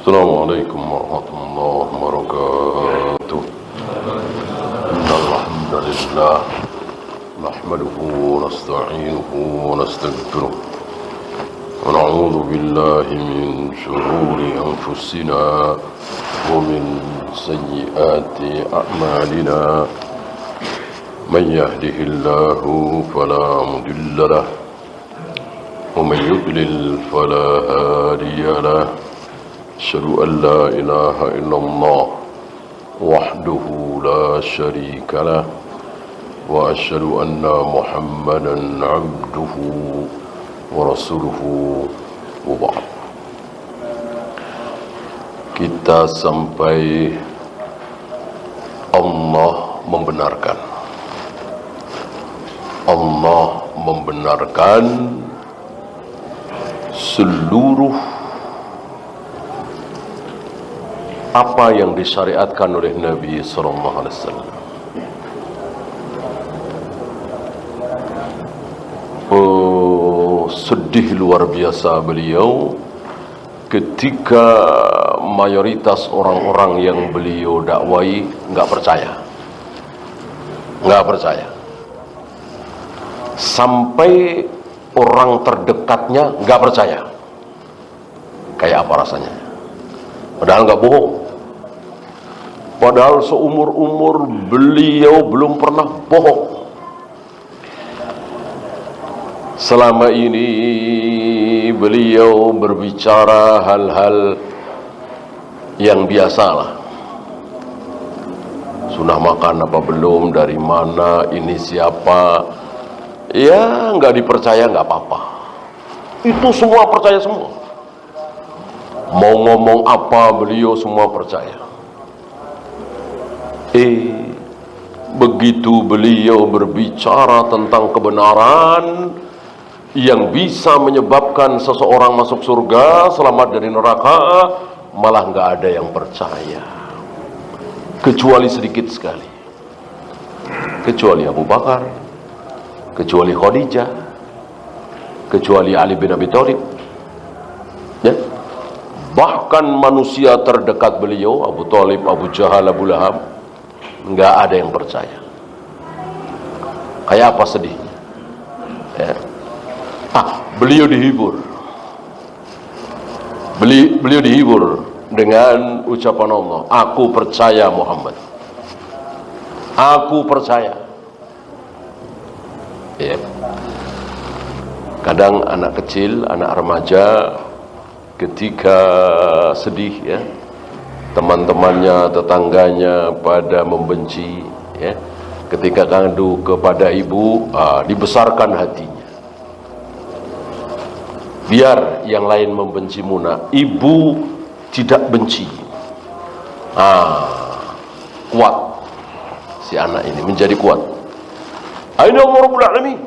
السلام عليكم ورحمة الله وبركاته. إن الحمد لله نحمده ونستعينه ونستغفره ونعوذ بالله من شرور أنفسنا ومن سيئات أعمالنا. من يهده الله فلا مضل له ومن يضلل فلا هادي له. أشهد أن لا إله إلا الله وحده لا شريك له وأشهد أن محمدا عبده ورسوله وبعد. Kita sampai Allah membenarkan. Allah membenarkan seluruh apa yang disyariatkan oleh Nabi sallallahu alaihi wasallam. Sedih luar biasa beliau ketika mayoritas orang-orang yang beliau dakwai nggak percaya. Sampai orang terdekatnya nggak percaya. Kayak apa rasanya? Padahal nggak bohong. Padahal seumur-umur beliau belum pernah bohong. Selama ini beliau berbicara hal-hal yang biasalah. Sudah makan apa belum, dari mana, ini siapa. Ya nggak dipercaya nggak apa-apa. Itu semua percaya semua. Mau ngomong apa beliau semua percaya. Begitu beliau berbicara tentang kebenaran yang bisa menyebabkan seseorang masuk surga, selamat dari neraka, malah nggak ada yang percaya, kecuali sedikit sekali. Kecuali Abu Bakar, kecuali Khadijah, kecuali Ali bin Abi Thalib, ya. Bahkan manusia terdekat beliau, Abu Thalib, Abu Jahal, Abu Lahab, nggak ada yang percaya. Kayak apa sedihnya, ya. Beliau dihibur. Beliau dihibur dengan ucapan Allah, aku percaya Muhammad, aku percaya. Ya. Kadang anak kecil, anak remaja ketika sedih, ya, teman-temannya, tetangganya pada membenci, ya, ketika ngadu kepada ibu, dibesarkan hatinya. Biar yang lain membenci Muna, ibu tidak benci. Kuat si anak ini, menjadi kuat. Aina Allah Rabbul Alamin,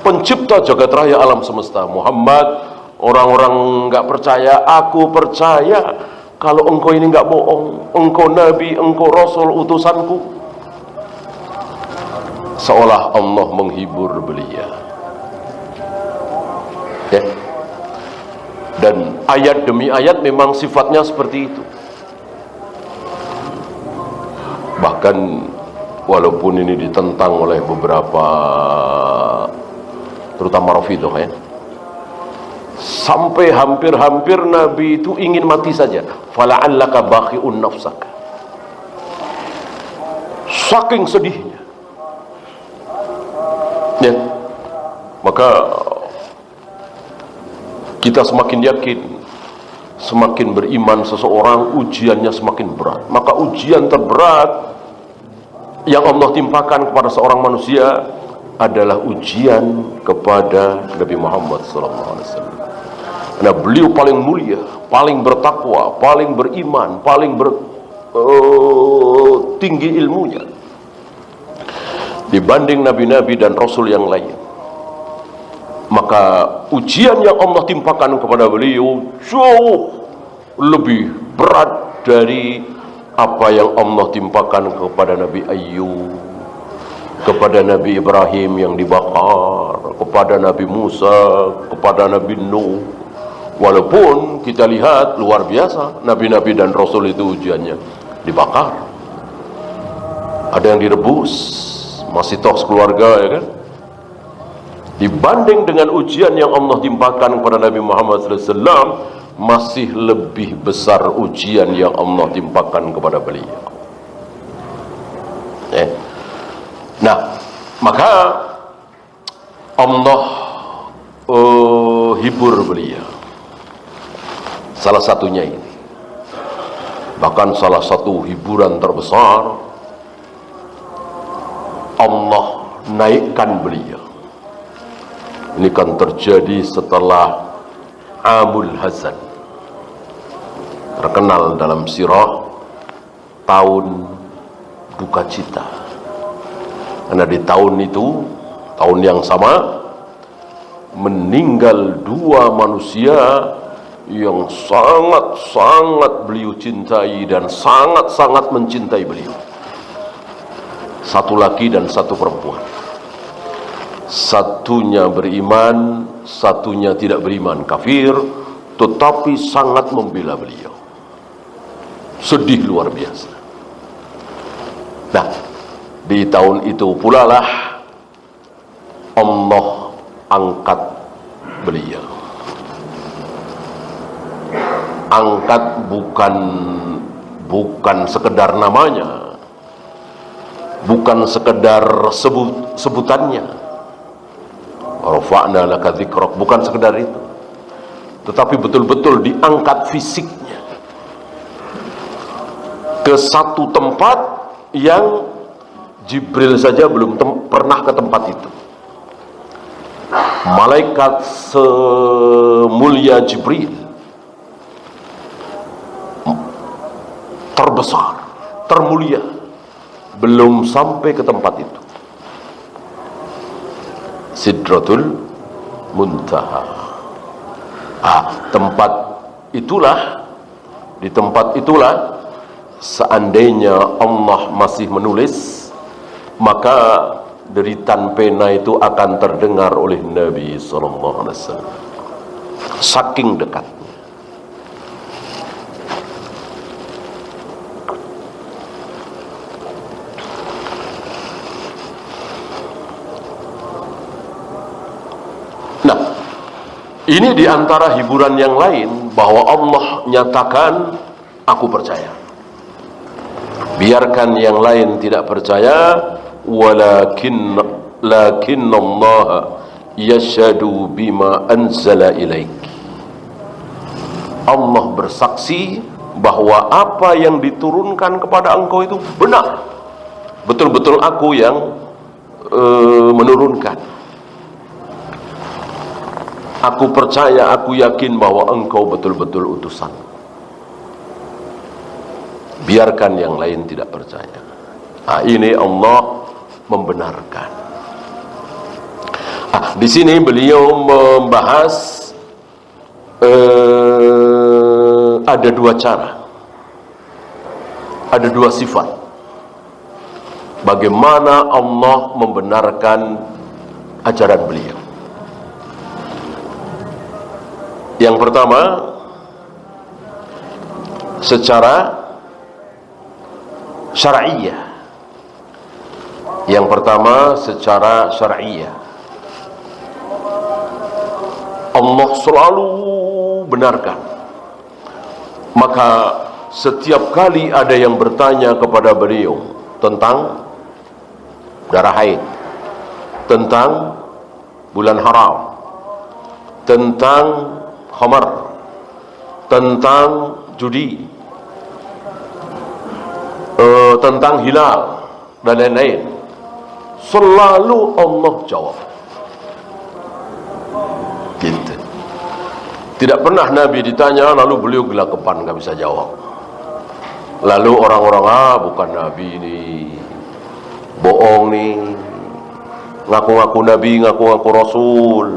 pencipta jagat raya alam semesta. Muhammad, orang-orang nggak percaya, aku percaya. Kalau engkau ini nggak bohong, engkau nabi, engkau rasul, utusanku. Seolah Allah menghibur beliau, ya. Dan ayat demi ayat memang sifatnya seperti itu. Bahkan walaupun ini ditentang oleh beberapa, terutama Rafidhah, ya, sampai hampir-hampir Nabi itu ingin mati saja. Fala'allaka bakhi'un nafsaka. Saking sedihnya, ya. Maka kita semakin yakin, semakin beriman seseorang, ujiannya semakin berat. Maka ujian terberat yang Allah timpakan kepada seorang manusia adalah ujian kepada Nabi Muhammad SAW. Karena beliau paling mulia, paling bertakwa, paling beriman, paling tinggi ilmunya dibanding nabi-nabi dan rasul yang lain. Maka ujian yang Allah timpakan kepada beliau jauh lebih berat dari apa yang Allah timpakan kepada Nabi Ayyub, kepada Nabi Ibrahim yang dibakar, kepada Nabi Musa, kepada Nabi Nuh, Walaupun kita lihat luar biasa, nabi-nabi dan rasul itu ujiannya dibakar, ada yang direbus, masih toh keluarga, ya kan? Dibanding dengan ujian yang Allah timpakan kepada Nabi Muhammad SAW, masih lebih besar ujian yang Allah timpakan kepada beliau. Nah, maka Allah hibur beliau. Salah satunya ini, bahkan salah satu hiburan terbesar, Allah naikkan beliau. Ini kan terjadi setelah Amul Hazan, terkenal dalam sirah tahun duka cita. Karena di tahun itu, tahun yang sama, meninggal dua manusia yang sangat-sangat beliau cintai dan sangat-sangat mencintai beliau. Satu laki dan satu perempuan. Satunya beriman, satunya tidak beriman, kafir, tetapi sangat membela beliau. Sedih luar biasa. Nah, di tahun itu pula lah Allah angkat beliau. Angkat bukan sekedar namanya, bukan sekedar sebutannya. Rafa'na laka dzikrak, bukan sekedar itu, tetapi betul-betul diangkat fisiknya ke satu tempat yang Jibril saja belum pernah ke tempat itu. Malaikat semulia Jibril, terbesar, termulia, belum sampai ke tempat itu. Sidratul Muntaha. Tempat itulah, di tempat itulah seandainya Allah masih menulis, maka deritan pena itu akan terdengar oleh Nabi SAW. Saking dekat. Nah, ini diantara hiburan yang lain, bahwa Allah nyatakan, aku percaya. Biarkan yang lain tidak percaya, walakin Allah yashhadu bima anzala ilaik. Allah bersaksi bahwa apa yang diturunkan kepada engkau itu benar. Betul-betul aku yang menurunkan. Aku percaya, aku yakin bahwa engkau betul-betul utusan. Biarkan yang lain tidak percaya. Ini Allah membenarkan. Di sini beliau membahas ada dua cara, ada dua sifat. Bagaimana Allah membenarkan ajaran beliau. Yang pertama, secara syar'iyah. Yang pertama, secara syar'iyah. Allah selalu benarkan. Maka setiap kali ada yang bertanya kepada beliau tentang darah haid, tentang bulan haram, tentang khamar, tentang judi, tentang hilal dan lain-lain, selalu Allah jawab. Gitu. Tidak pernah Nabi ditanya lalu beliau gelagapan nggak bisa jawab. Lalu orang-orang, bukan Nabi ini, bohong nih, ngaku-ngaku Nabi, ngaku-ngaku Rasul,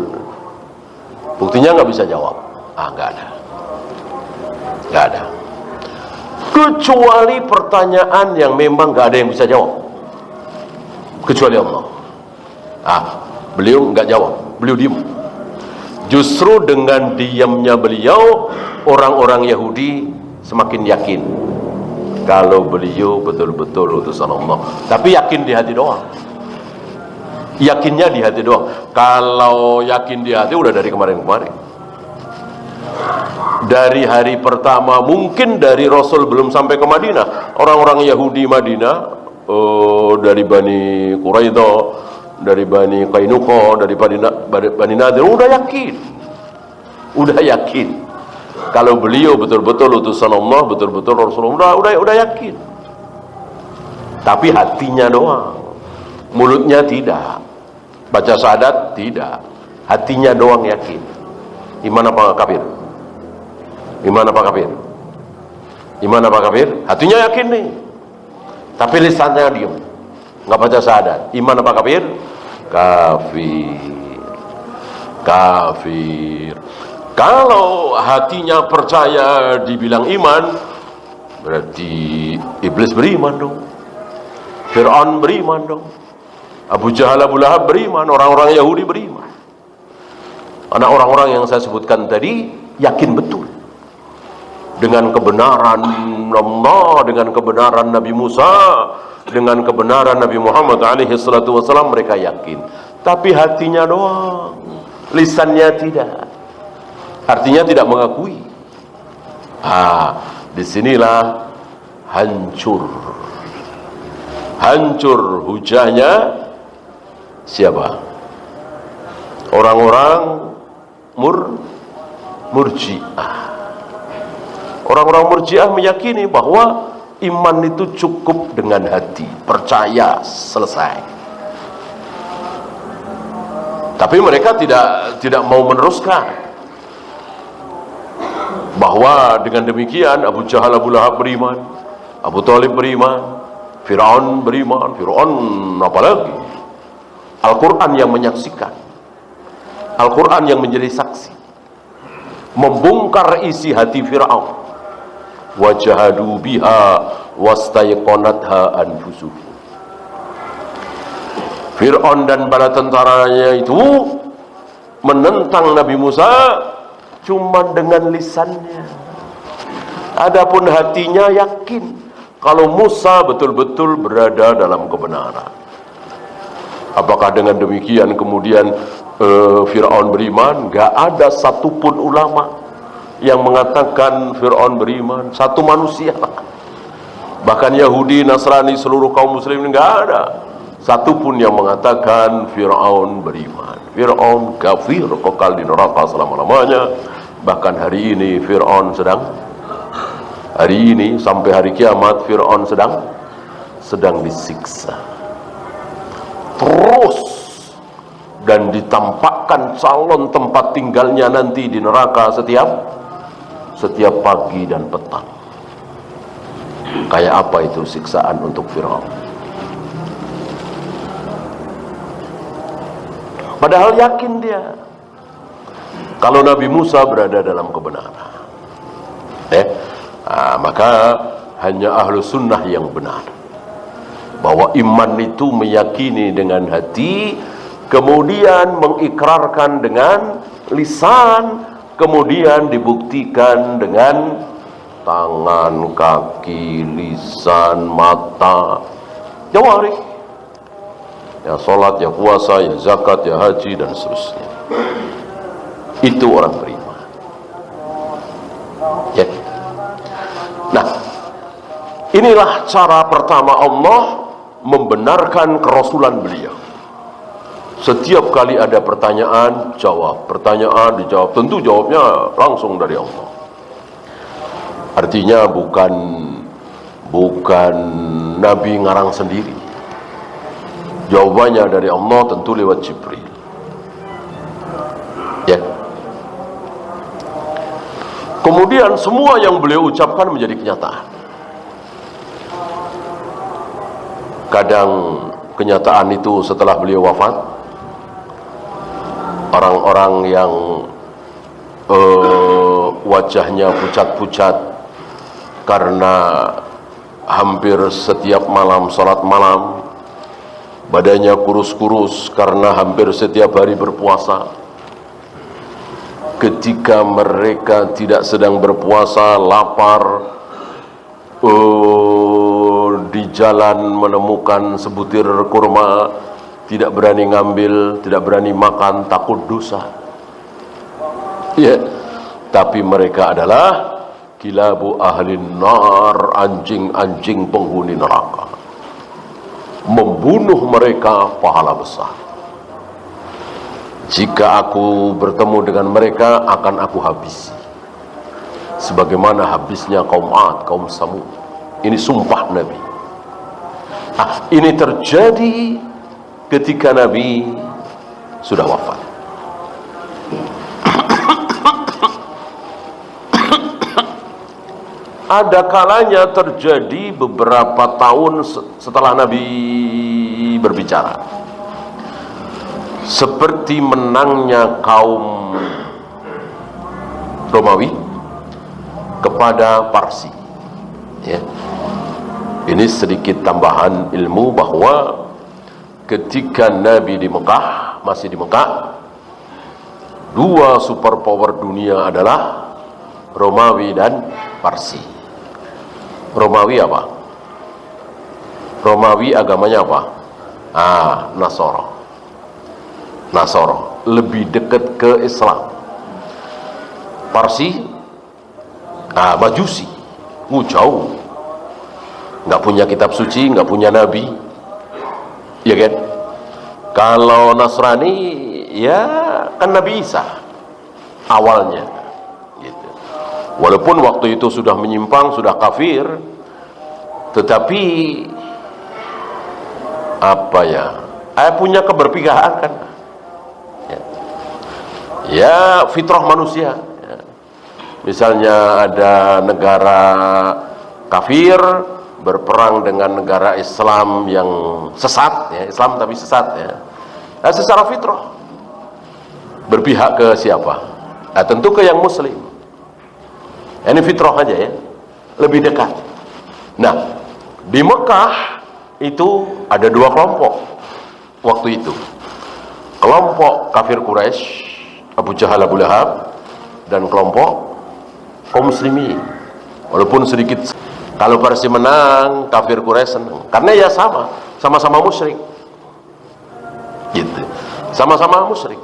buktinya nggak bisa jawab. Nggak ada, nggak ada. Kecuali pertanyaan yang memang nggak ada yang bisa jawab, kecuali Allah. Beliau nggak jawab, beliau diam. Justru dengan diamnya beliau, orang-orang Yahudi semakin yakin kalau beliau betul-betul utusan Allah. Tapi yakin di hati doang. Yakinnya di hati doang. Kalau yakin di hati udah dari kemarin-kemarin. Dari hari pertama, mungkin dari Rasul belum sampai ke Madinah, orang-orang Yahudi Madinah, dari Bani Quraidah, dari Bani Qainuqa, dari Bani Nadir, udah yakin kalau beliau betul-betul utusan Allah, betul-betul Rasulullah, udah yakin. Tapi hatinya doang, mulutnya tidak, baca syahadat tidak, hatinya doang yakin. Iman apa kafir? Iman apa kafir? Iman apa kafir? Hatinya yakin nih, tapi lisannya diam, nggak baca syahadat. Iman apa kafir? Kafir. Kalau hatinya percaya dibilang iman, berarti iblis beriman dong, Fir'aun beriman dong, Abu Jahal, Abu Lahab beriman, orang-orang Yahudi beriman. Anak orang-orang yang saya sebutkan tadi yakin betul dengan kebenaran Allah, dengan kebenaran Nabi Musa, dengan kebenaran Nabi Muhammad alaihi salatu wasallam, mereka yakin. Tapi hatinya doang, lisannya tidak. Artinya tidak mengakui. Disinilah hancur hujahnya siapa? Orang-orang murji'ah. Orang-orang murji'ah meyakini bahwa iman itu cukup dengan hati, percaya, selesai. Tapi mereka tidak mau meneruskan bahwa dengan demikian Abu Jahal, Abu Lahab beriman, Abu Thalib beriman, Fir'aun beriman. Fir'aun apalagi? Al-Quran yang menyaksikan, Al-Quran yang menjadi saksi, membongkar isi hati Fir'aun. Wajahadu biha wastaiqanatha anfusuhum. Fir'aun dan bala tentaranya itu menentang Nabi Musa cuma dengan lisannya. Adapun hatinya yakin kalau Musa betul-betul berada dalam kebenaran. Apakah dengan demikian kemudian Fir'aun beriman? Gak ada satupun ulama yang mengatakan Fir'aun beriman, satu manusia. Bahkan Yahudi, Nasrani, seluruh kaum muslimin gak ada satupun yang mengatakan Fir'aun beriman. Fir'aun kafir, kekal di neraka selama-lamanya. Bahkan hari ini Fir'aun sampai hari kiamat Fir'aun sedang disiksa terus, dan ditampakkan calon tempat tinggalnya nanti di neraka setiap pagi dan petang. Kayak apa itu siksaan untuk Fir'aun? Padahal yakin dia kalau Nabi Musa berada dalam kebenaran. Maka hanya ahlu sunnah yang benar, bahwa iman itu meyakini dengan hati, kemudian mengikrarkan dengan lisan, kemudian dibuktikan dengan tangan, kaki, lisan, mata, jawari, ya sholat, ya puasa, ya zakat, ya haji, dan seterusnya. Itu orang beriman. Ya. Nah, inilah cara pertama Allah membenarkan kerasulan beliau. Setiap kali ada pertanyaan, jawab. Pertanyaan, dijawab. Tentu jawabnya langsung dari Allah. Artinya bukan Nabi ngarang sendiri. Jawabannya dari Allah, tentu lewat Jibril. Ya. Kemudian semua yang beliau ucapkan menjadi kenyataan. Kadang kenyataan itu setelah beliau wafat, orang-orang yang wajahnya pucat-pucat karena hampir setiap malam salat malam, badannya kurus-kurus karena hampir setiap hari berpuasa, ketika mereka tidak sedang berpuasa, lapar, di jalan menemukan sebutir kurma, tidak berani ngambil, tidak berani makan, takut dosa. Ya, tapi mereka adalah kilabu ahli nar, anjing-anjing penghuni neraka. Membunuh mereka pahala besar. Jika aku bertemu dengan mereka, akan aku habisi sebagaimana habisnya kaum Ad, kaum Samud. Ini sumpah Nabi. Ini terjadi ketika Nabi sudah wafat. Ada kalanya terjadi beberapa tahun setelah Nabi berbicara, seperti menangnya kaum Romawi kepada Parsi. Ya. Ini sedikit tambahan ilmu bahwa ketika Nabi di Mekah, masih di Mekah, dua superpower dunia adalah Romawi dan Parsi. Romawi apa? Romawi agamanya apa? Nasoro. Nasoro, lebih dekat ke Islam. Parsi, Majusi, jauh, nggak punya kitab suci, nggak punya nabi, ya kan? Kalau Nasrani, ya kan Nabi Isa awalnya, gitu. Walaupun waktu itu sudah menyimpang, sudah kafir, tetapi apa ya? Punya keberpihakan kan? Ya fitrah manusia. Misalnya ada negara kafir berperang dengan negara Islam yang sesat, ya, Islam tapi sesat, ya. Secara fitrah berpihak ke siapa? Tentu ke yang Muslim. Ini fitrah aja ya, lebih dekat. Nah, di Mekah itu ada dua kelompok waktu itu. Kelompok kafir Quraisy, Abu Jahal, Abu Lahab, dan kelompok kaum muslimin. Walaupun sedikit, kalau Parsi menang, kafir Quraisy senang, karena ya sama-sama musyrik, gitu, sama-sama musyrik.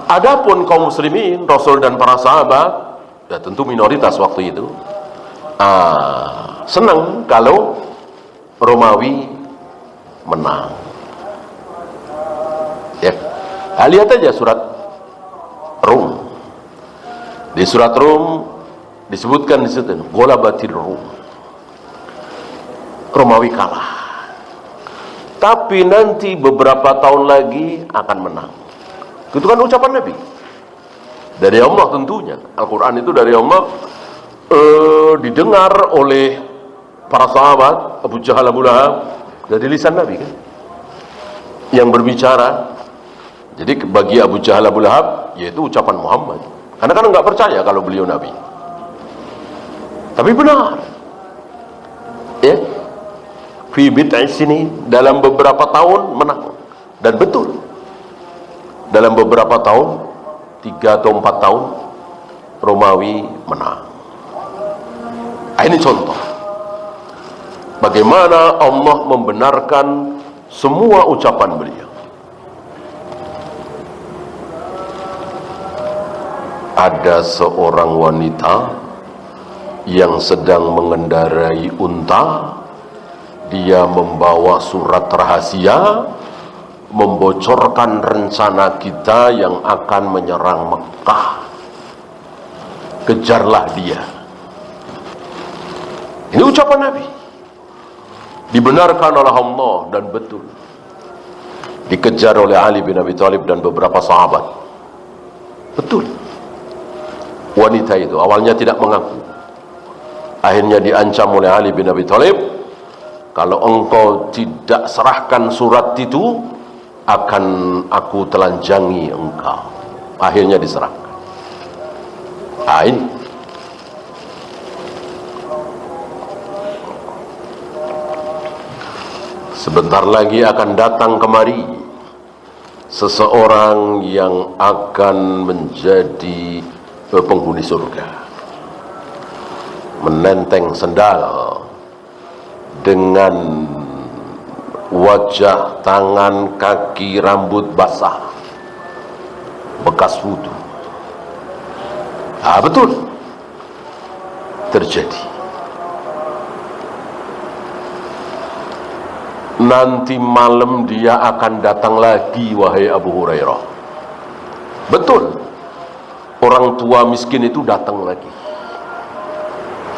Adapun kaum muslimin, Rasul dan para sahabat, ya tentu minoritas waktu itu, senang kalau Romawi menang. Ya, lihat aja surat Rum. Di surat Rum disebutkan di situ, ghalabatir Rum, Romawi kalah. Tapi nanti beberapa tahun lagi akan menang. Itu kan ucapan Nabi dari Allah tentunya. Al-Quran itu dari Allah, didengar oleh para sahabat, Abu Jahal, Abu Lahab, dari lisan Nabi kan yang berbicara. Jadi bagi Abu Jahal, Abu Lahab, yaitu ucapan Muhammad. Karena kan nggak percaya kalau beliau Nabi. Tapi benar. Ya. Fi bid'i sini, dalam beberapa tahun menang. Dan betul. Dalam beberapa tahun, 3 atau 4 tahun, Romawi menang. Ini contoh bagaimana Allah membenarkan semua ucapan beliau. Ada seorang wanita yang sedang mengendarai unta. Dia membawa surat rahasia membocorkan rencana kita yang akan menyerang Mekah. Kejarlah dia. Ini ucapan Nabi, dibenarkan oleh Allah dan betul. Dikejar oleh Ali bin Abi Thalib dan beberapa sahabat. Betul. Wanita itu awalnya tidak mengaku. Akhirnya diancam oleh Ali bin Abi Thalib, kalau engkau tidak serahkan surat itu, akan aku telanjangi engkau. Akhirnya diserahkan. Ini sebentar lagi akan datang kemari seseorang yang akan menjadi penghuni surga, menenteng sendal dengan wajah, tangan, kaki, rambut basah, bekas wudu. Betul terjadi. Nanti malam dia akan datang lagi, wahai Abu Hurairah. Betul, orang tua miskin itu datang lagi.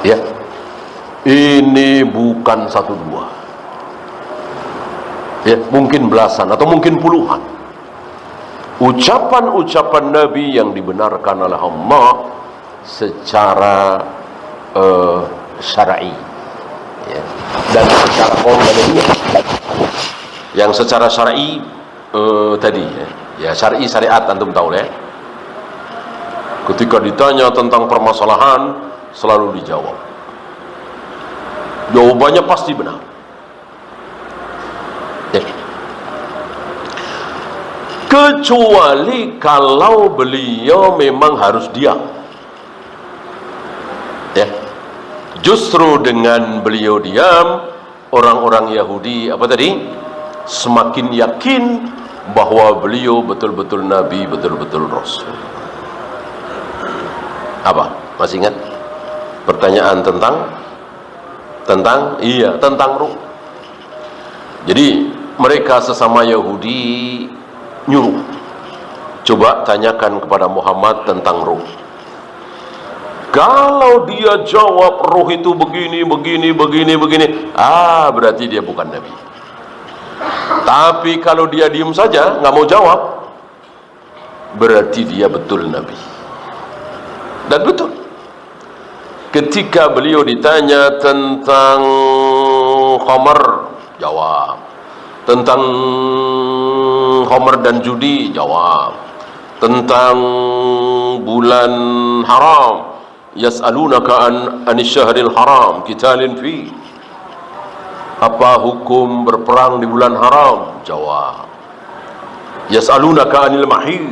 Ya, ini bukan satu dua, ya, mungkin belasan atau mungkin puluhan. Ucapan-ucapan Nabi yang dibenarkan oleh Allah secara syar'i, ya, dan secara qauliyah. Yang secara syar'i tadi, ya syar'i syariat antum tahu ya. Ketika ditanya tentang permasalahan selalu dijawab. Jawabannya pasti benar. Ya. Kecuali kalau beliau memang harus diam. Ya. Justru dengan beliau diam, orang-orang Yahudi apa tadi? Semakin yakin bahwa beliau betul-betul Nabi, betul-betul Rasul. Apa? Masih ingat? Pertanyaan tentang ruh. Jadi mereka sesama Yahudi nyuruh, coba tanyakan kepada Muhammad tentang ruh. Kalau dia jawab ruh itu begini, berarti dia bukan Nabi. Tapi kalau dia diam saja, nggak mau jawab, berarti dia betul Nabi. Dan betul, ketika beliau ditanya tentang khamar, jawab. Tentang khamar dan judi, jawab. Tentang bulan haram, yas'alunaka anis syahril haram qitalin fi. Apa hukum berperang di bulan haram? Jawab. Yas'alunaka anil mahid,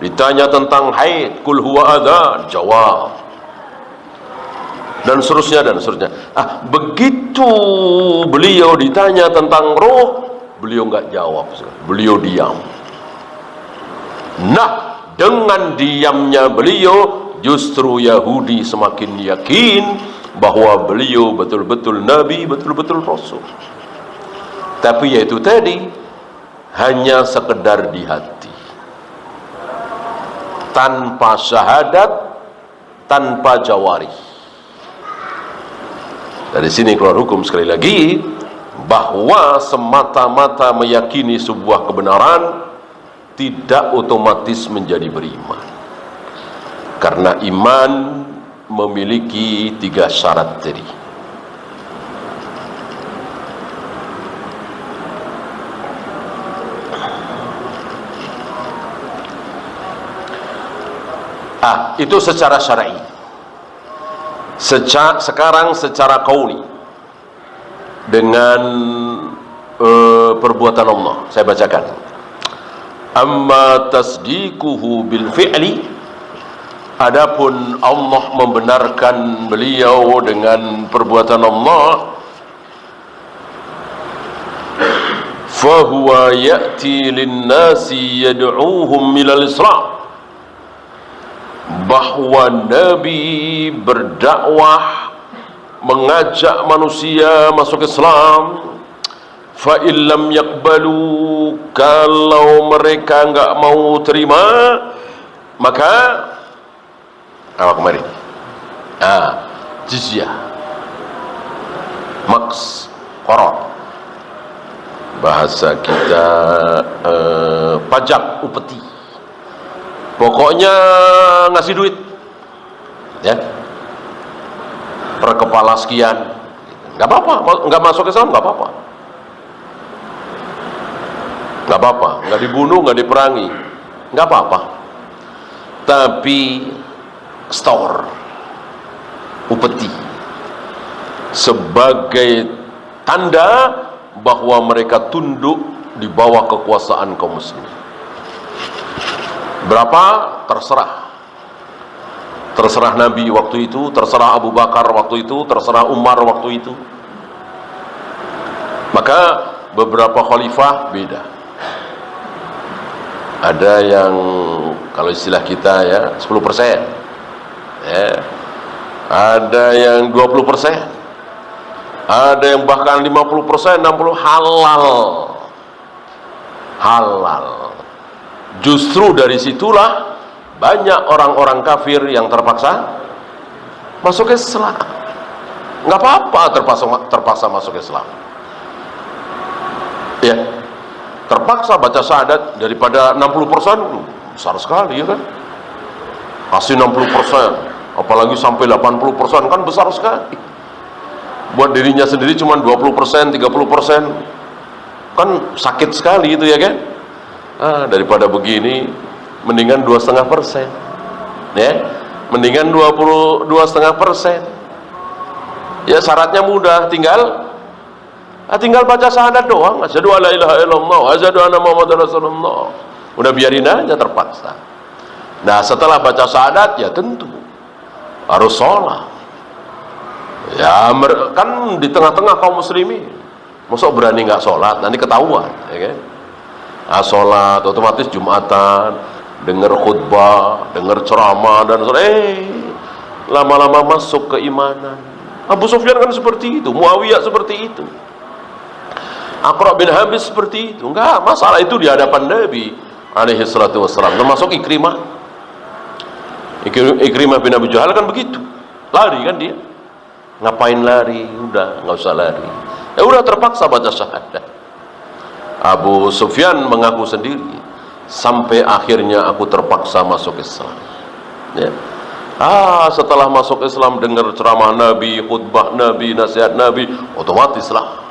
ditanya tentang haid, kul huwa adhan, jawab. Dan seterusnya. Begitu beliau ditanya tentang roh, beliau nggak jawab, beliau diam. Nah, dengan diamnya beliau, justru Yahudi semakin yakin bahwa beliau betul-betul Nabi, betul-betul Rasul. Tapi yaitu tadi, hanya sekedar di hati, tanpa syahadat, tanpa jawarih. Dari sini keluar hukum sekali lagi, bahwa semata-mata meyakini sebuah kebenaran tidak otomatis menjadi beriman. Karena iman memiliki 3 syarat tadi. Itu secara syar'i. Sekarang secara qauli, dengan perbuatan Allah, saya bacakan. Amma tasdiquhu bil fi'li, adapun Allah membenarkan beliau dengan perbuatan Allah, fahuwa ya'ti lin-nasi yad'uuhum ilal Islam, bahwa Nabi berdakwah, mengajak manusia masuk Islam. Fa illam yaqbalu, kalau mereka enggak mau terima, maka apa kemarin? Jizyah, maks, korot, bahasa kita pajak, upeti. Pokoknya ngasih duit, ya, per kepala sekian, nggak apa-apa, nggak masuk Islam nggak apa-apa, nggak dibunuh, nggak diperangi, nggak apa-apa. Tapi store, upeti, sebagai tanda bahwa mereka tunduk di bawah kekuasaan kaum muslimin. Berapa? Terserah Nabi waktu itu, terserah Abu Bakar waktu itu, terserah Umar waktu itu. Maka beberapa khalifah beda. Ada yang kalau istilah kita ya 10%, ya. Ada yang 20%, ada yang bahkan 50%, 60% halal. Justru dari situlah banyak orang-orang kafir yang terpaksa masuk Islam. Nggak apa-apa terpaksa masuk Islam. Ya, terpaksa baca syahadat daripada 60%, besar sekali ya kan. Kasih 60%, apalagi sampai 80% kan besar sekali. Buat dirinya sendiri cuma 20%, 30%, kan sakit sekali itu ya kan. Daripada begini mendingan 2,5%, ya, mendingan 22,5%. Ya syaratnya mudah, tinggal baca syahadat doang, asyhadu alla ilaha illallah wa asyhadu anna muhammadar rasulullah. Udah biarin aja terpaksa. Nah setelah baca syahadat ya tentu harus sholat. Ya kan di tengah-tengah kaum muslimin, masa berani nggak sholat, nanti ketahuan, ya kan? Sholat otomatis Jumatan, dengar khutbah, dengar ceramah dan lama-lama masuk keimanan. Abu Sufyan kan seperti itu, Muawiyah seperti itu, Aqra bin Habis seperti itu. Enggak masalah itu di hadapan Nabi alaihi salatu wassalam. Termasuk Ikrimah bin Abi Jahal kan begitu, lari kan dia. Ngapain lari? Udah nggak usah lari, ya udah terpaksa baca syahadat. Abu Sufyan mengaku sendiri, sampai akhirnya aku terpaksa masuk Islam, ya. Setelah masuk Islam, dengar ceramah Nabi, khutbah Nabi, nasihat Nabi, otomatislah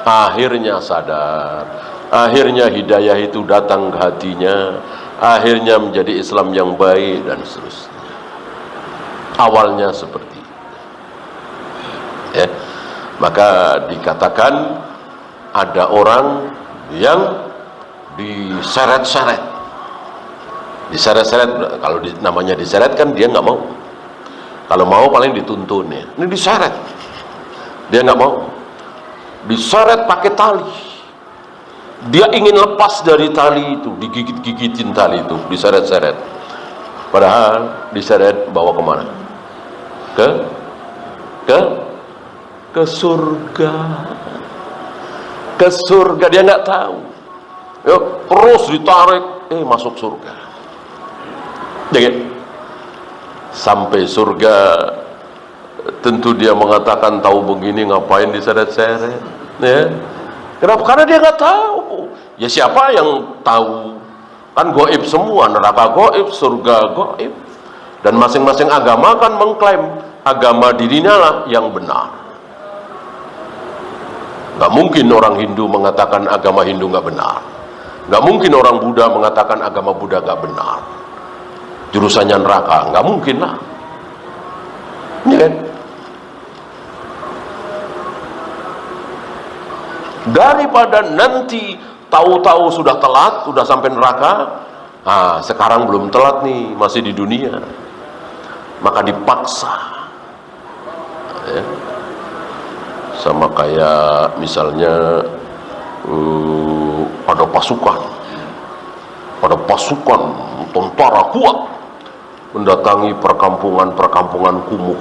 akhirnya sadar, akhirnya hidayah itu datang ke hatinya, akhirnya menjadi Islam yang baik dan seterusnya. Awalnya seperti itu, ya. Maka dikatakan ada orang yang diseret-seret. Kalau namanya diseret kan dia nggak mau. Kalau mau paling dituntun ya. Ini diseret, dia nggak mau. Diseret pakai tali. Dia ingin lepas dari tali itu, digigit-gigitin tali itu, diseret-seret. Padahal diseret bawa kemana? Ke surga. Ke surga, dia nggak tahu. Ya, terus ditarik, masuk surga. Jadi sampai surga, tentu dia mengatakan, tahu begini ngapain diseret-seret, ya. Kenapa? Karena dia nggak tahu. Ya siapa yang tahu? Kan gaib semua, neraka gaib, surga gaib. Dan masing-masing agama kan mengklaim agama dirinya lah yang benar. Gak mungkin orang Hindu mengatakan agama Hindu gak benar. Gak mungkin orang Buddha mengatakan agama Buddha gak benar. Jurusannya neraka, gak mungkin lah, ya kan? Daripada nanti tahu-tahu sudah telat, sudah sampai neraka, sekarang belum telat nih, masih di dunia, maka dipaksa, ya. Sama kayak misalnya ada pasukan tentara kuat mendatangi perkampungan kumuh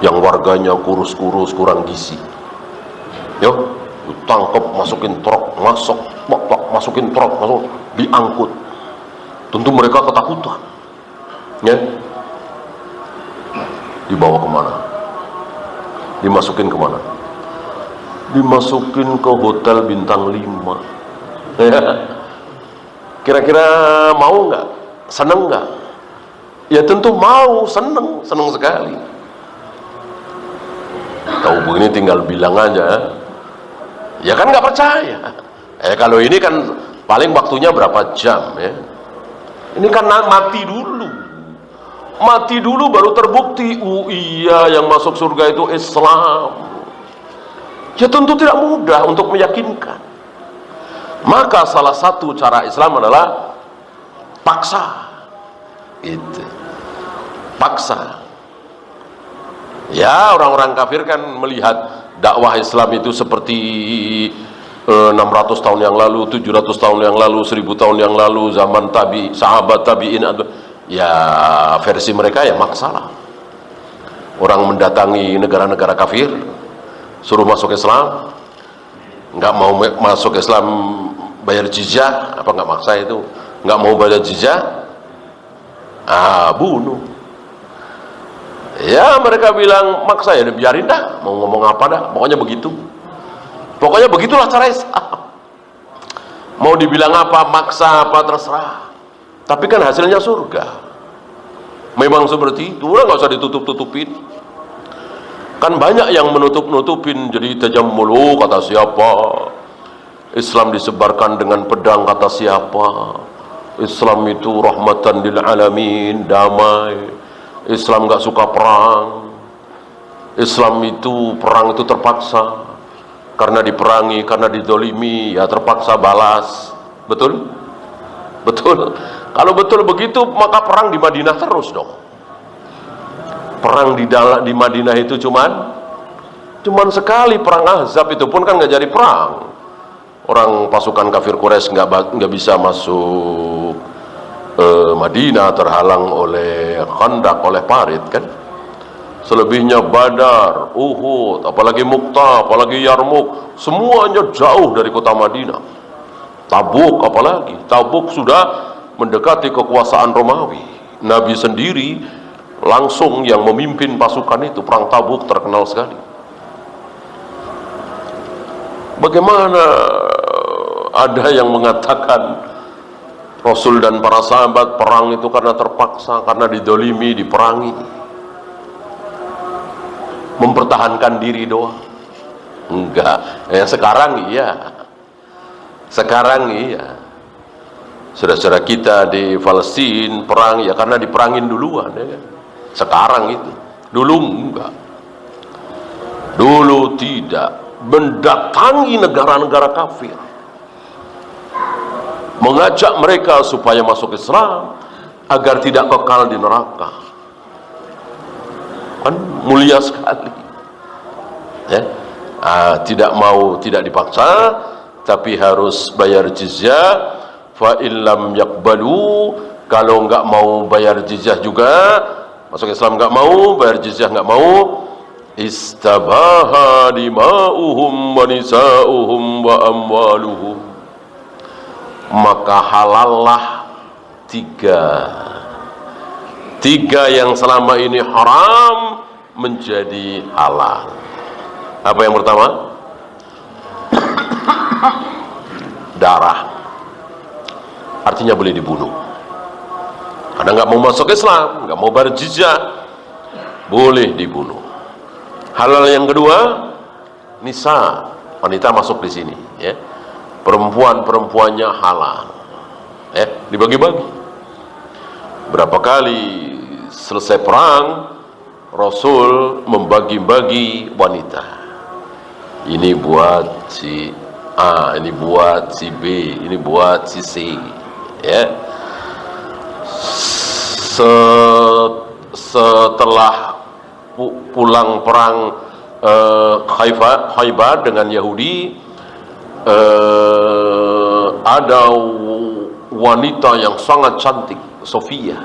yang warganya kurus-kurus, kurang gizi. Yo, ditangkap, masukin truk, masukin truk, diangkut. Tentu mereka ketakutan, ya. Dibawa kemana? Dimasukin kemana? Dimasukin ke hotel bintang 5. Kira-kira mau nggak? Seneng nggak? Ya tentu mau, seneng sekali. Tahu begini tinggal bilang aja, ya kan nggak percaya. Kalau ini kan paling waktunya berapa jam, ya? Ini kan mati dulu baru terbukti. Iya, yang masuk surga itu Islam. Ya tentu tidak mudah untuk meyakinkan. Maka salah satu cara Islam adalah paksa. Itu. Paksa. Ya, orang-orang kafir kan melihat dakwah Islam itu seperti 600 tahun yang lalu, 700 tahun yang lalu, 1000 tahun yang lalu, zaman sahabat tabi'in. Ya, versi mereka ya maksalah. Orang mendatangi negara-negara kafir, suruh masuk Islam, nggak mau masuk Islam bayar jizyah, apa nggak maksa itu, nggak mau bayar jizyah, bunuh. Ya, mereka bilang maksa, ya biarin dah, mau ngomong apa dah, pokoknya begitu. Pokoknya begitulah cara Islam. Mau dibilang apa, maksa apa, terserah. Tapi kan hasilnya surga. Memang seperti itu, udah nggak usah ditutup-tutupin. Kan banyak yang menutup-nutupin, jadi tajammulu kata siapa, Islam disebarkan dengan pedang kata siapa, Islam itu rahmatan lil alamin, damai, Islam nggak suka perang, Islam itu perang itu terpaksa, karena diperangi, karena didolimi, ya terpaksa balas. Betul? Betul. Kalau betul begitu, maka perang di Madinah terus dong. Perang di Madinah itu cuman sekali, perang Ahzab itu pun kan nggak jadi perang. Orang pasukan kafir Quraisy nggak bisa masuk Madinah, terhalang oleh Khandaq, oleh parit kan. Selebihnya Badar, Uhud, apalagi Mu'tah, apalagi Yarmuk, semuanya jauh dari kota Madinah. Tabuk apalagi, Tabuk sudah mendekati kekuasaan Romawi. Nabi sendiri langsung yang memimpin pasukan itu. Perang Tabuk terkenal sekali. Bagaimana ada yang mengatakan Rasul dan para sahabat perang itu karena terpaksa, karena didolimi, diperangi, mempertahankan diri doang? Enggak. Sekarang iya. Sekarang iya. Saudara-saudara kita di Palestina perang ya karena diperangin duluan, ya kan? Sekarang itu. Dulu enggak. Dulu tidak. Mendatangi negara-negara kafir, mengajak mereka supaya masuk Islam agar tidak kekal di neraka. Kan mulia sekali, ya. Tidak dipaksa, tapi harus bayar jizyah. Fa illam yakbalu, kalau nggak mau bayar jizyah juga, masuk Islam nggak mau, bayar jizyah nggak mau, istabaha dima'uhum wa nisa'uhum wa amwaluhum, maka halallah tiga yang selama ini haram menjadi halal. Apa yang pertama? Darah, artinya boleh dibunuh. Karena nggak mau masuk Islam, nggak mau bayar jizyah, boleh dibunuh. Halal yang kedua, nisa, wanita masuk di sini, ya. Perempuannya halal, ya, dibagi-bagi. Berapa kali selesai perang, Rasul membagi-bagi wanita. Ini buat si A, ini buat si B, ini buat si C, ya. Setelah pulang perang Khaybar dengan Yahudi, ada wanita yang sangat cantik, Sofia.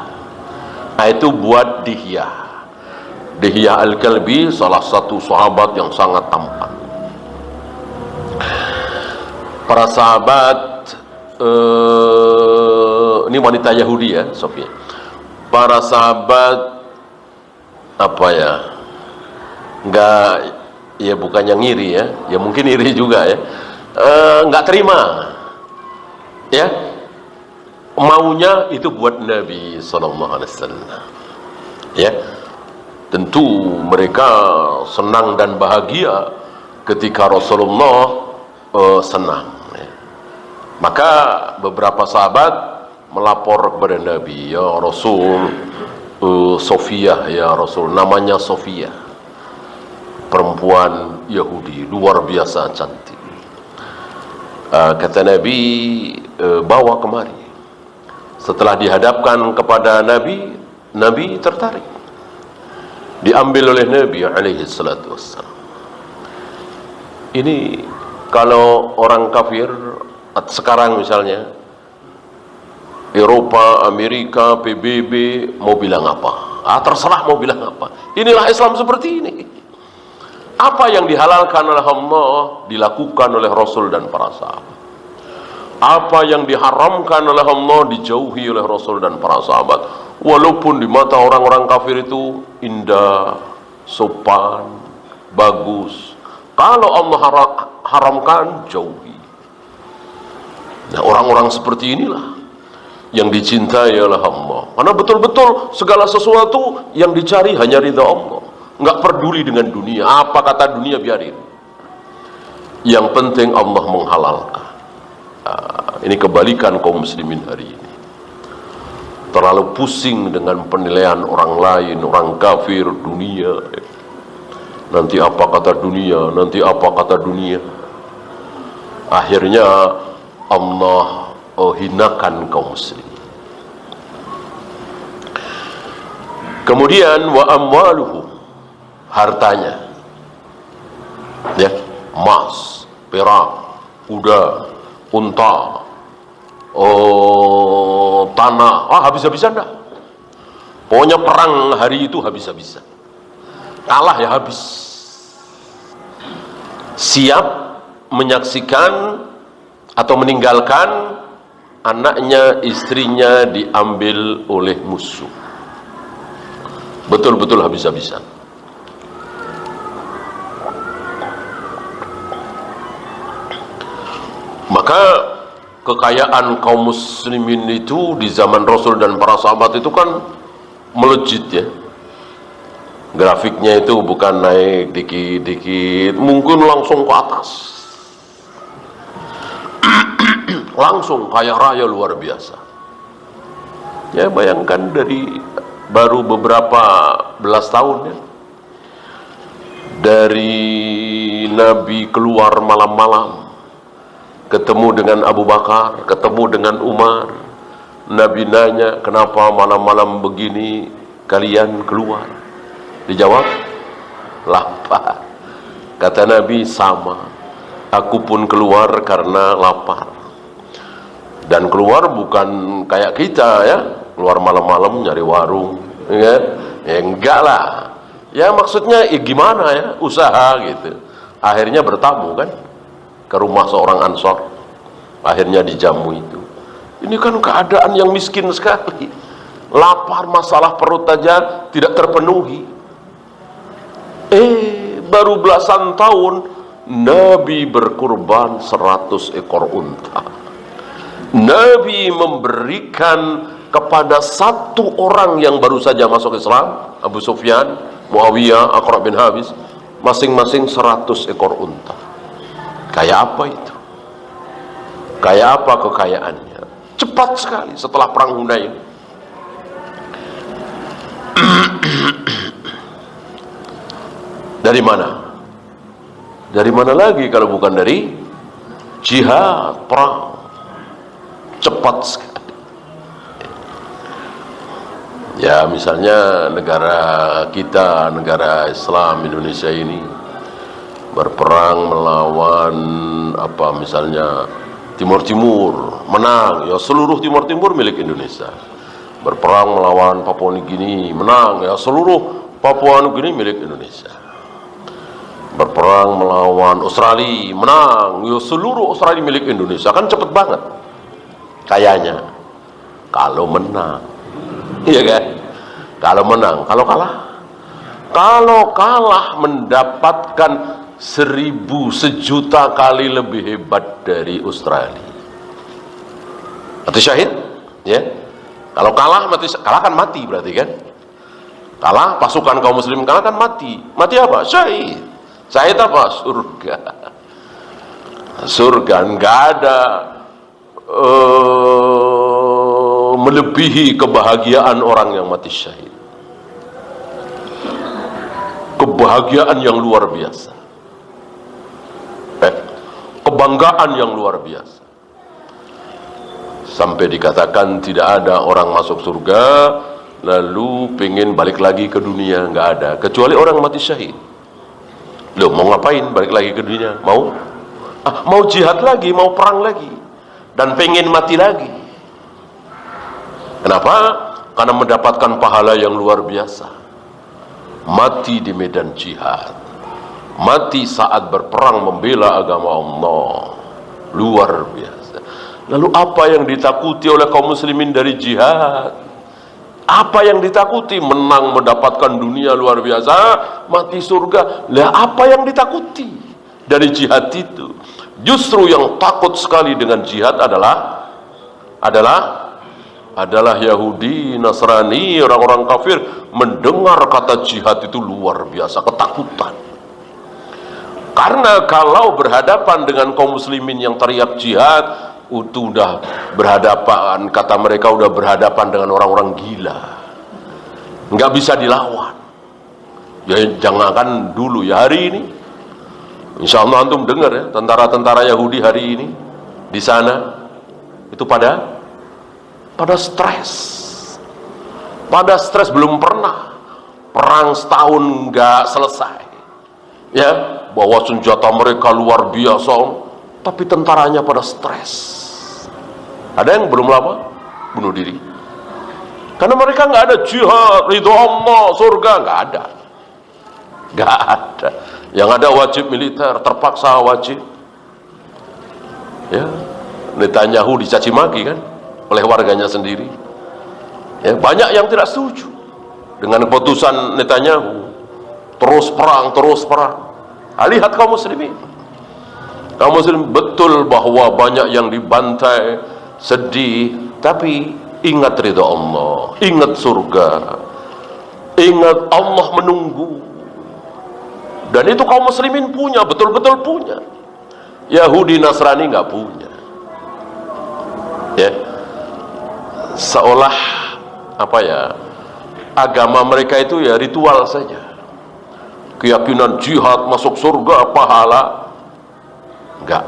Nah, itu buat Dihyah Al-Kalbi, salah satu sahabat yang sangat tampan. Para sahabat, ini wanita Yahudi ya, Sofia. Para sahabat nggak, ya bukannya ngiri ya, ya mungkin iri juga ya, nggak terima, ya, maunya itu buat Nabi SAW, ya. Tentu mereka senang dan bahagia ketika Rasulullah senang, ya. Maka beberapa sahabat melapor kepada Nabi, ya Rasul, Sofia, ya Rasul, namanya Sofia, perempuan Yahudi luar biasa cantik. Kata Nabi, bawa kemari. Setelah dihadapkan kepada Nabi, Nabi tertarik, diambil oleh Nabi alaihi salatu wassalam. Ini kalau orang kafir sekarang misalnya, Eropa, Amerika, PBB mau bilang apa? Terserah mau bilang apa. Inilah Islam seperti ini. Apa yang dihalalkan oleh Allah dilakukan oleh Rasul dan para sahabat. Apa yang diharamkan oleh Allah dijauhi oleh Rasul dan para sahabat. Walaupun di mata orang-orang kafir itu indah, sopan, bagus. Kalau Allah haramkan, jauhi. Nah, orang-orang seperti inilah yang dicintai oleh Allah. Karena betul-betul segala sesuatu yang dicari hanya ridha Allah. Nggak peduli dengan dunia. Apa kata dunia, biarin. Yang penting Allah menghalalkan. Ini kebalikan kaum muslimin hari ini. Terlalu pusing dengan penilaian orang lain, orang kafir, dunia. Nanti apa kata dunia, nanti apa kata dunia. Akhirnya Allah hinakan kaum muslim. Kemudian wa amwaluhu, hartanya, ya, emas, perak, kuda, unta, tanah, habis-habisan dah. Pokoknya perang hari itu habis-habisan. Kalah ya habis. Siap menyaksikan atau meninggalkan anaknya, istrinya diambil oleh musuh. Betul-betul habis-habisan. Maka kekayaan kaum muslimin itu di zaman Rasul dan para sahabat itu kan melejit, ya. Grafiknya itu bukan naik dikit-dikit, mungkin langsung ke atas. Langsung kaya raya luar biasa. Ya, bayangkan dari baru beberapa belas tahun, ya. Dari Nabi keluar malam-malam, ketemu dengan Abu Bakar, ketemu dengan Umar. Nabi nanya, kenapa malam-malam begini kalian keluar? Dijawab, lapar. Kata Nabi, sama, aku pun keluar karena lapar. Dan keluar bukan kayak kita, ya, keluar malam-malam nyari warung, ya, enggak lah. Ya maksudnya gimana, ya, usaha gitu. Akhirnya bertamu kan ke rumah seorang Ansor. Akhirnya dijamu itu. Ini kan keadaan yang miskin sekali. Lapar, masalah perut aja tidak terpenuhi. Baru belasan tahun Nabi berkurban 100 ekor unta. Nabi memberikan kepada satu orang yang baru saja masuk Islam, Abu Sufyan, Muawiyah, Aqra bin Habis, masing-masing 100 ekor unta. Kayak apa itu? Kayak apa kekayaannya? Cepat sekali setelah perang Hunain. Dari mana? Dari mana lagi kalau bukan dari jihad, perang. Cepat sekali. Ya, misalnya negara kita, negara Islam Indonesia ini berperang melawan misalnya Timur Timur, menang, ya seluruh Timur Timur milik Indonesia. Berperang melawan Papua Nugini, menang, ya seluruh Papua Nugini milik Indonesia. Berperang melawan Australia, menang, ya seluruh Australia milik Indonesia. Kan cepet banget kayaknya kalau menang. Iya kan? Kalau menang. Kalau kalah mendapatkan 1000, sejuta kali lebih hebat dari Australia. Mati syahid, ya. Kalau kalah kan mati berarti kan? Kalah, pasukan kaum muslimin kalah kan mati. Mati apa? Syahid. Syahid apa? Surga. Surga. Enggak ada melebihi kebahagiaan orang yang mati syahid. Kebahagiaan yang luar biasa. kebanggaan yang luar biasa. Sampai dikatakan tidak ada orang masuk surga lalu pengen balik lagi ke dunia, nggak ada, kecuali orang mati syahid. Loh, mau ngapain balik lagi ke dunia? Mau jihad lagi, mau perang lagi, dan pengen mati lagi. Kenapa? Karena mendapatkan pahala yang luar biasa. Mati di medan jihad, mati saat berperang membela agama Allah, luar biasa. Lalu apa yang ditakuti oleh kaum muslimin dari jihad? Apa yang ditakuti? Menang, mendapatkan dunia luar biasa, mati surga. Lah, apa yang ditakuti dari jihad itu? Justru yang takut sekali dengan jihad adalah Yahudi, Nasrani, orang-orang kafir. Mendengar kata jihad itu luar biasa ketakutan. Karena kalau berhadapan dengan kaum muslimin yang teriak jihad, itu udah berhadapan, kata mereka udah berhadapan dengan orang-orang gila, nggak bisa dilawan. Ya jangankan dulu, ya hari ini, insya Allah antum dengar ya, tentara-tentara Yahudi hari ini di sana itu pada stres, belum pernah perang setahun nggak selesai, ya, bawa senjata mereka luar biasa, tapi tentaranya pada stres. Ada yang belum lama bunuh diri karena mereka nggak ada jihad, ridho Allah, surga, nggak ada. Yang ada wajib militer, terpaksa wajib. Ya, Netanyahu dicaci maki kan oleh warganya sendiri. Ya, banyak yang tidak setuju dengan keputusan Netanyahu. Terus perang. Lihat kaum muslimin. Kaum muslim betul bahwa banyak yang dibantai, sedih, tapi ingat ridha Allah, ingat surga, ingat Allah menunggu. Dan itu kaum muslimin punya, betul-betul punya. Yahudi, Nasrani nggak punya. Ya, seolah agama mereka itu ya ritual saja. Keyakinan jihad masuk surga, pahala, enggak.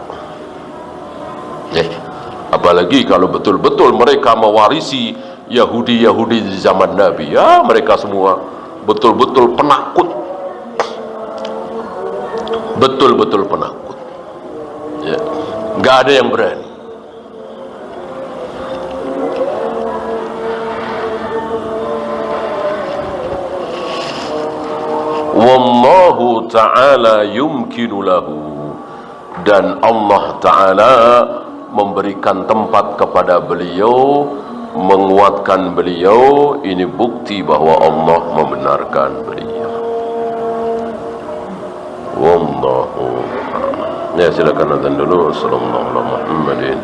Apalagi kalau betul-betul mereka mewarisi Yahudi di zaman Nabi, ya mereka semua betul-betul penakut, betul-betul penakut. Ya, nggak ada yang berani. Wallahu ta'ala yumkinu lahu, dan Allah Ta'ala memberikan tempat kepada beliau, menguatkan beliau. Ini bukti bahwa Allah membenarkan beliau. Wallahu a'lam. Ya, silakan azan dulu. Sallallahu Muhammadin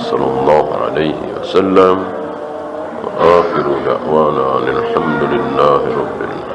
sallallahu alaihi wasallam. Wa akhiru da'wana alhamdulillahi rabbil alamin.